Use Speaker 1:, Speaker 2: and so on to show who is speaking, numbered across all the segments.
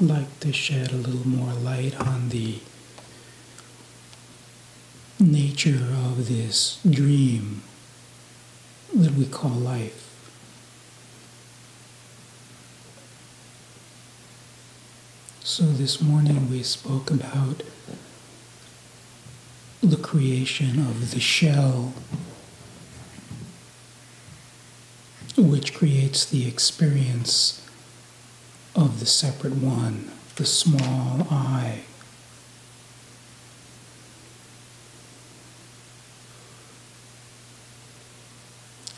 Speaker 1: like to shed a little more light on the nature of this dream that we call life. So this morning we spoke about the creation of the shell, which creates the experience of the separate one, the small I.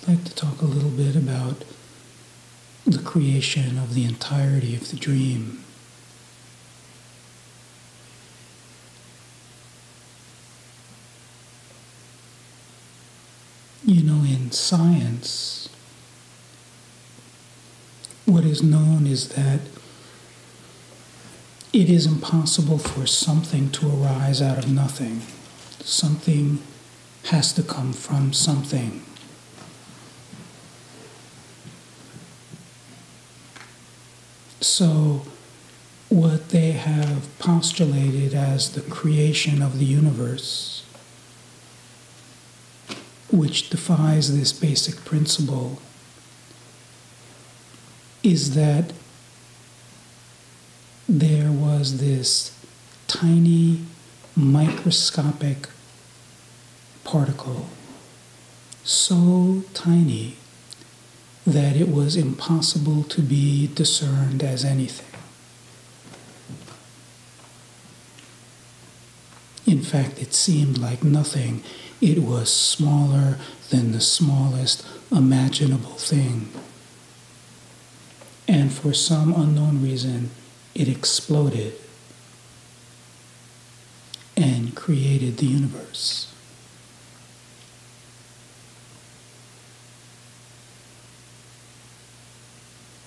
Speaker 1: I'd like to talk a little bit about the creation of the entirety of the dream. You know, in science, what is known is that it is impossible for something to arise out of nothing. Something has to come from something. So, what they have postulated as the creation of the universe, which defies this basic principle, is that there was this tiny microscopic particle, so tiny that it was impossible to be discerned as anything. In fact, it seemed like nothing. It was smaller than the smallest imaginable thing. And for some unknown reason, it exploded and created the universe.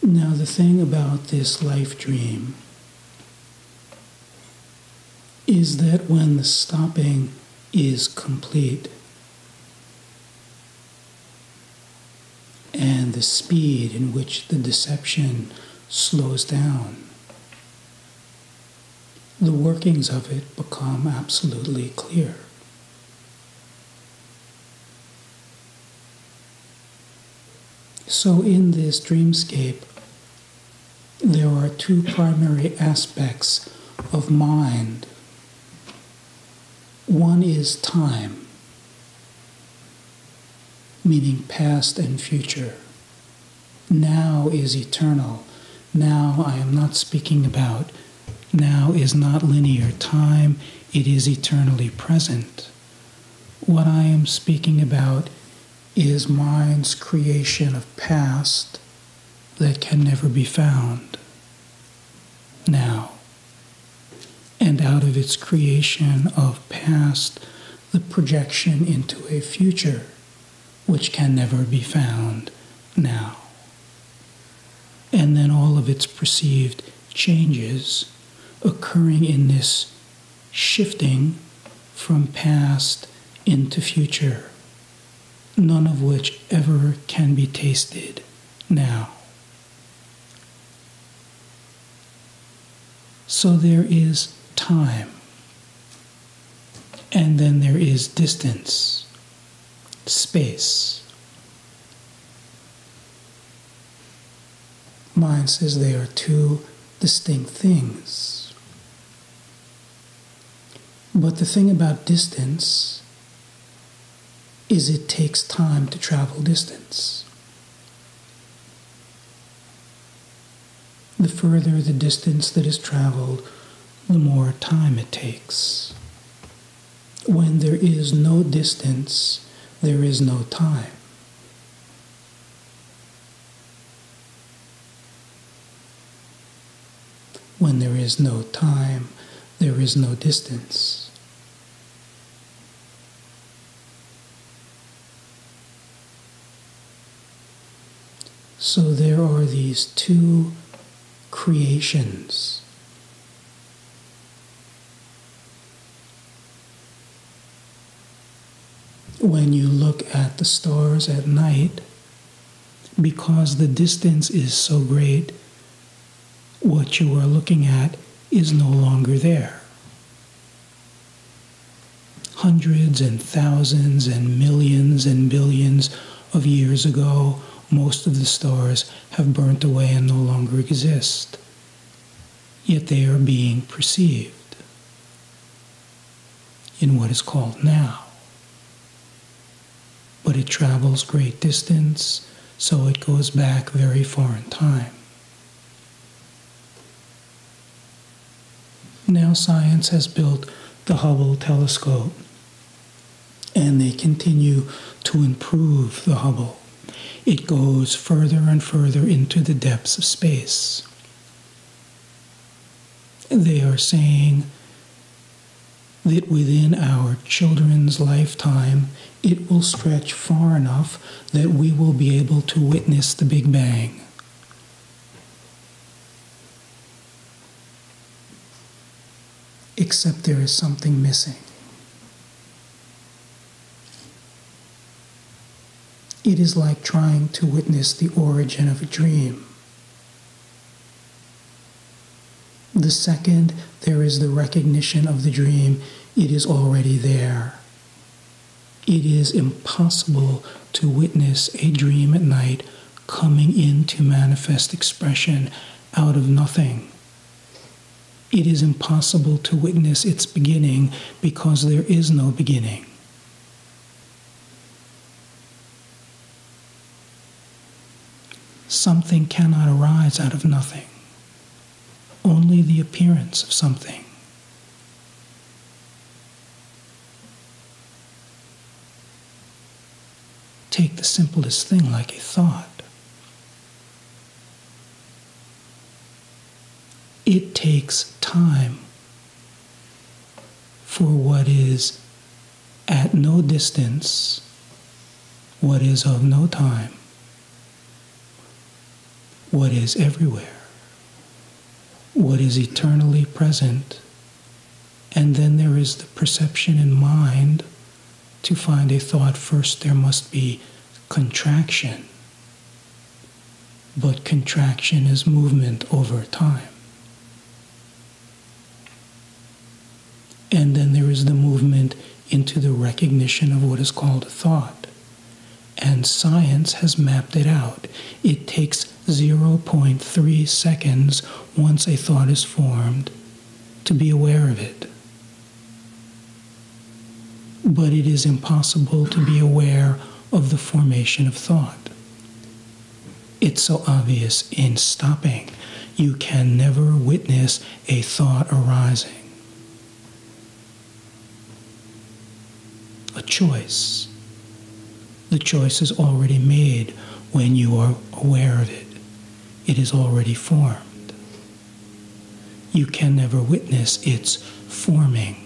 Speaker 1: Now, the thing about this life dream is that when the stopping is complete and the speed in which the deception slows down, the workings of it become absolutely clear. So in this dreamscape, there are two primary aspects of mind. One is time, meaning past and future. Now is eternal. Now I am not speaking about. Now is not linear time, it is eternally present. What I am speaking about is mind's creation of past that can never be found now. And out of its creation of past, the projection into a future which can never be found now. And then all of its perceived changes occurring in this shifting from past into future, none of which ever can be tasted now. So there is time, and then there is distance, space. Mind says they are two distinct things. But the thing about distance is it takes time to travel distance. The further the distance that is traveled, the more time it takes. When there is no distance, there is no time. When there is no time, there is no distance. So there are these two creations. When you look at the stars at night, because the distance is so great, What you are looking at is no longer there. Hundreds and thousands and millions and billions of years ago, most of the stars have burnt away and no longer exist. Yet they are being perceived in what is called now. But it travels great distance, so it goes back very far in time. Now science has built the Hubble telescope, and they continue to improve the Hubble. It goes further and further into the depths of space. They are saying that within our children's lifetime, it will stretch far enough that we will be able to witness the Big Bang. Except there is something missing. It is like trying to witness the origin of a dream. The second there is the recognition of the dream, it is already there. It is impossible to witness a dream at night coming into manifest expression out of nothing. It is impossible to witness its beginning because there is no beginning. Something cannot arise out of nothing. Only the appearance of something. Take the simplest thing like a thought. It takes time for what is at no distance, what is of no time, what is everywhere, what is eternally present, and then there is the perception in mind. To find a thought, first there must be contraction, but contraction is movement over time. And then there is the movement into the recognition of what is called a thought. And science has mapped it out. It takes 0.3 seconds once a thought is formed to be aware of it. But it is impossible to be aware of the formation of thought. It's so obvious in stopping. You can never witness a thought arising. A choice. The choice is already made when you are aware of it. It is already formed. You can never witness its forming.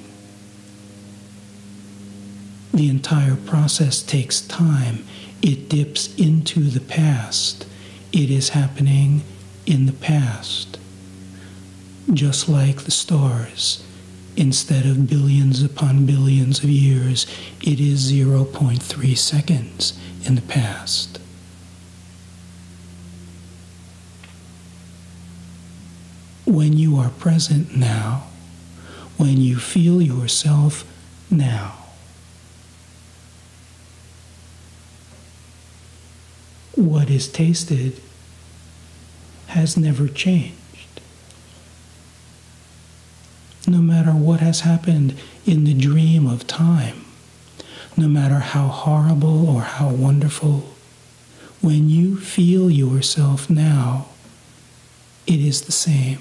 Speaker 1: The entire process takes time. It dips into the past. It is happening in the past. Just like the stars. Instead of billions upon billions of years, it is 0.3 seconds in the past. When you are present now, when you feel yourself now, what is tasted has never changed. No matter what has happened in the dream of time, no matter how horrible or how wonderful, when you feel yourself now, it is the same.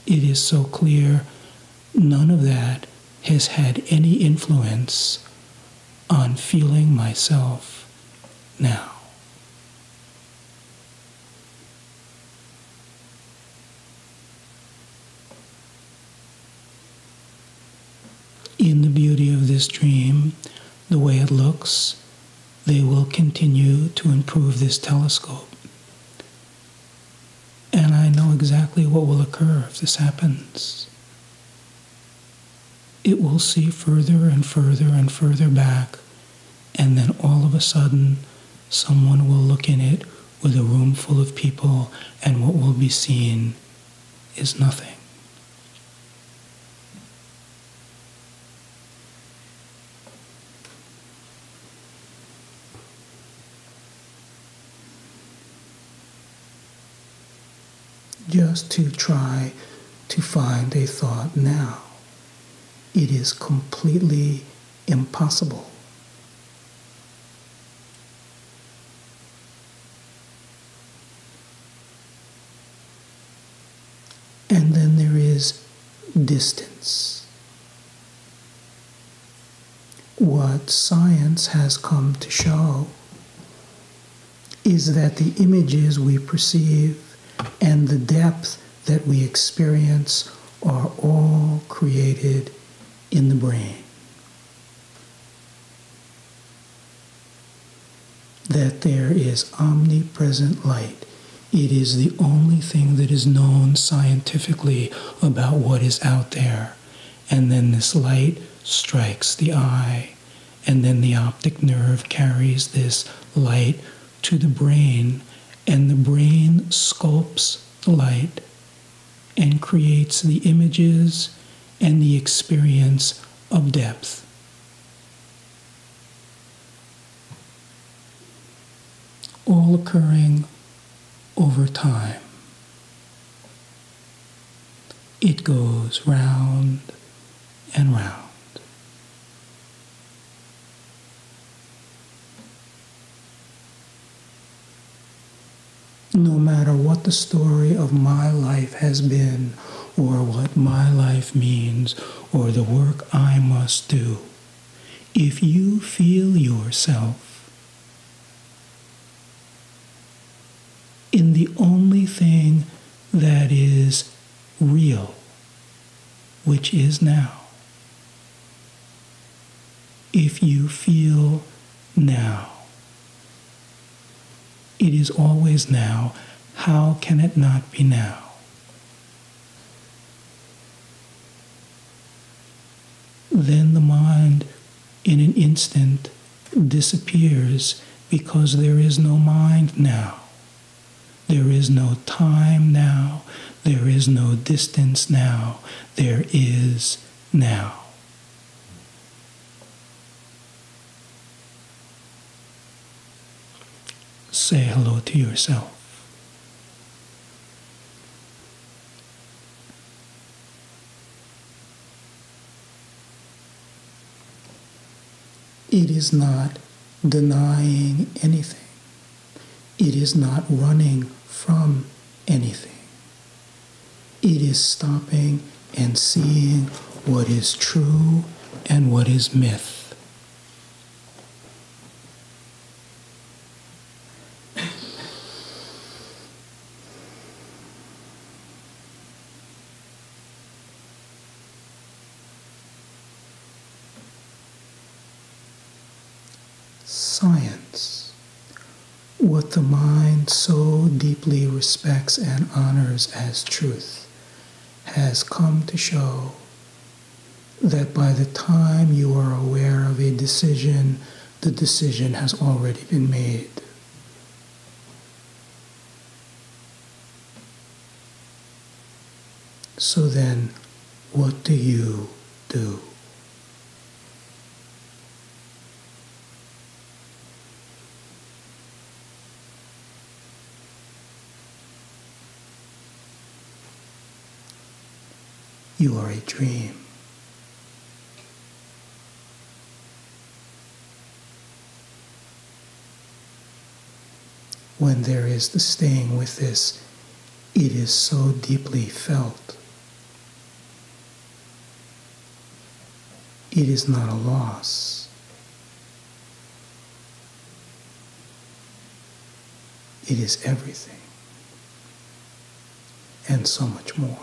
Speaker 1: It is so clear, none of that has had any influence on feeling myself now. In the beauty of this dream, the way it looks, they will continue to improve this telescope. And I know exactly what will occur if this happens. It will see further and further and further back, and then all of a sudden, someone will look in it with a room full of people, and what will be seen is nothing. Just to try to find a thought now, it is completely impossible. And then there is distance. What science has come to show is that the images we perceive and the depth that we experience are all created in the brain. That there is omnipresent light. It is the only thing that is known scientifically about what is out there. And then this light strikes the eye, and then the optic nerve carries this light to the brain, and the brain sculpts the light and creates the images and the experience of depth. All occurring over time. It goes round and round. No matter what the story of my life has been, or what my life means, or the work I must do, if you feel yourself in the only thing that is real, which is now, if you feel now, it is always now. How can it not be now? Then the mind, in an instant, disappears because there is no mind now. There is no time now. There is no distance now. There is now. Say hello to yourself. It is not denying anything. It is not running from anything. It is stopping and seeing what is true and what is myth. Science, what the mind so deeply respects and honors as truth, has come to show that by the time you are aware of a decision, the decision has already been made. So then, what do you do? You are a dream. When there is the staying with this, it is so deeply felt. It is not a loss. It is everything, and so much more.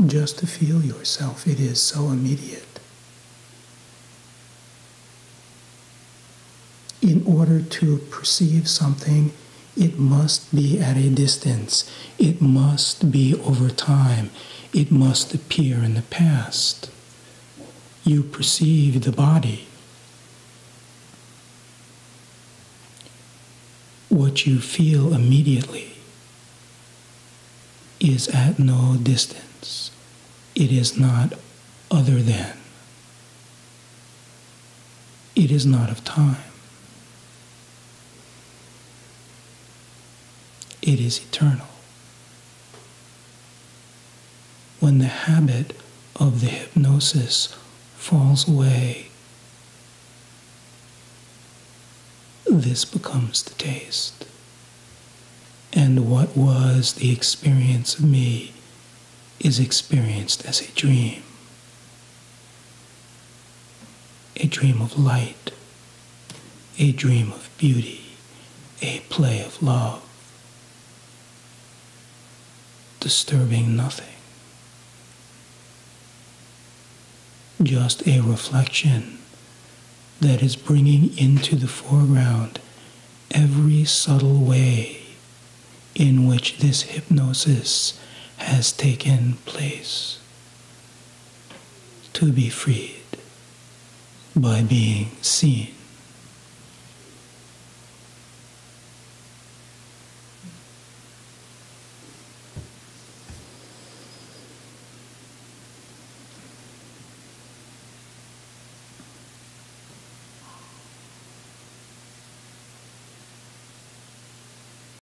Speaker 1: Just to feel yourself, it is so immediate. In order to perceive something, it must be at a distance. It must be over time. It must appear in the past. You perceive the body. what you feel immediately is at no distance. It is not other than. It is not of time. It is eternal. When the habit of the hypnosis falls away, this becomes the taste. And what was the experience of me is experienced as a dream of light, a dream of beauty, a play of love, disturbing nothing, just a reflection that is bringing into the foreground every subtle way in which this hypnosis has taken place, to be freed by being seen.